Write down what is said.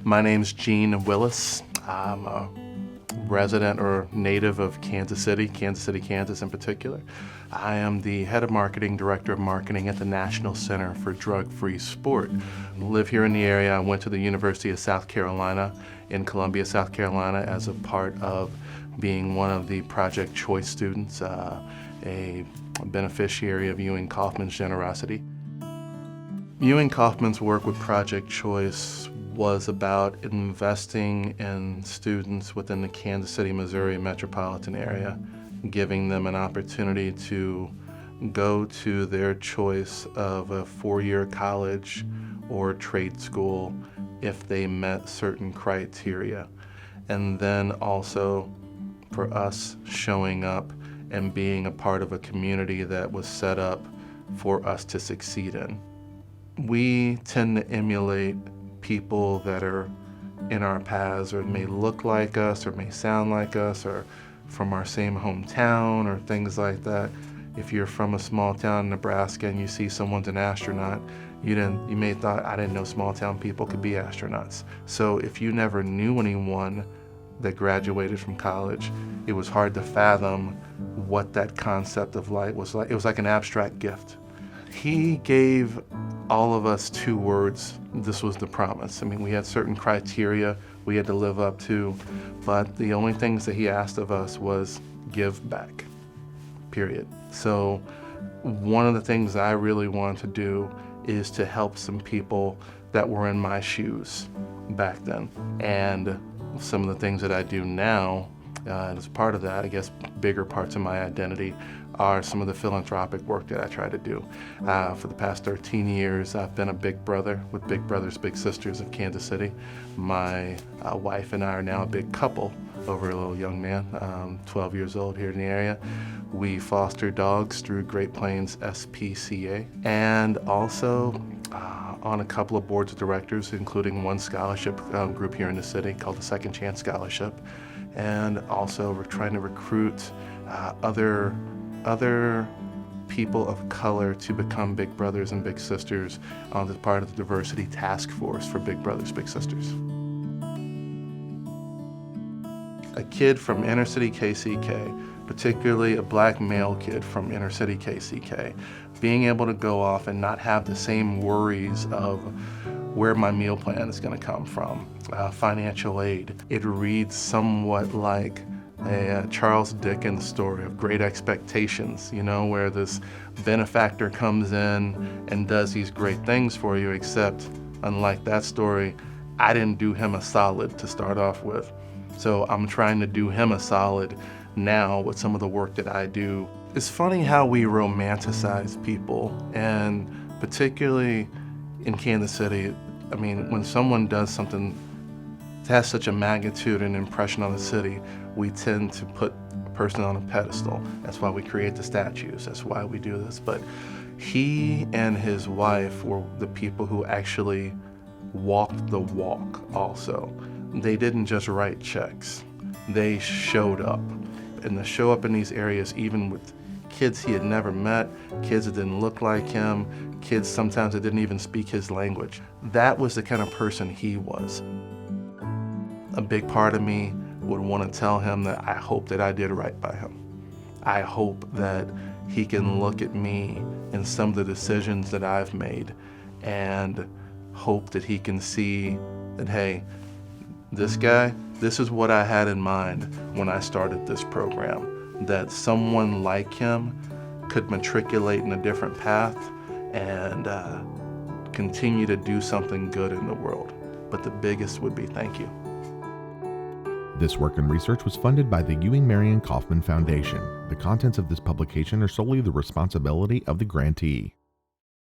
My name's Gene Willis. I'm a resident or native of Kansas City, Kansas in particular. I am the head of marketing, director of marketing at the National Center for Drug-Free Sport. I live here in the area. I went to the University of South Carolina in Columbia, South Carolina as a part of being one of the Project Choice students, a beneficiary of Ewing Kauffman's generosity. Ewing Kauffman's work with Project Choice was about investing in students within the Kansas City, Missouri metropolitan area, giving them an opportunity to go to their choice of a four-year college or trade school if they met certain criteria. And then also for us showing up and being a part of a community that was set up for us to succeed in. We tend to emulate people that are in our paths or may look like us or may sound like us or from our same hometown or things like that. If you're from a small town in Nebraska and you see someone's an astronaut, you may have thought, I didn't know small town people could be astronauts. So if you never knew anyone that graduated from college, it was hard to fathom what that concept of light was like. It was like an abstract gift. He gave all of us two words. This was the promise. I mean, we had certain criteria we had to live up to, but the only things that he asked of us was give back, period. So one of the things I really wanted to do is to help some people that were in my shoes back then. And some of the things that I do now, as part of that, I guess bigger parts of my identity are some of the philanthropic work that I try to do. For the past 13 years, I've been a big brother with Big Brothers Big Sisters of Kansas City. My wife and I are now a big couple over a little young man, 12 years old here in the area. We foster dogs through Great Plains SPCA, and also on a couple of boards of directors, including one scholarship group here in the city called the Second Chance Scholarship. And also we're trying to recruit other people of color to become big brothers and big sisters on the part of the diversity task force for Big Brothers Big Sisters. A kid from inner city KCK, particularly a black male kid from inner city KCK, being able to go off and not have the same worries of where my meal plan is going to come from, financial aid. It reads somewhat like a Charles Dickens story of Great Expectations, you know, where this benefactor comes in and does these great things for you, except unlike that story, I didn't do him a solid to start off with. So I'm trying to do him a solid now with some of the work that I do. It's funny how we romanticize people, and particularly in Kansas City, I mean, when someone does something that has such a magnitude and impression on the city, we tend to put a person on a pedestal. That's why we create the statues. That's why we do this. But he and his wife were the people who actually walked the walk also. They didn't just write checks. They showed up. And to show up in these areas, even with kids he had never met, kids that didn't look like him, kids sometimes that didn't even speak his language. That was the kind of person he was. A big part of me would want to tell him that I hope that I did right by him. I hope that he can look at me and some of the decisions that I've made and hope that he can see that, hey, this guy, this is what I had in mind when I started this program, that someone like him could matriculate in a different path and continue to do something good in the world. But the biggest would be thank you. This work and research was funded by the Ewing Marion Kauffman Foundation. The contents of this publication are solely the responsibility of the grantee.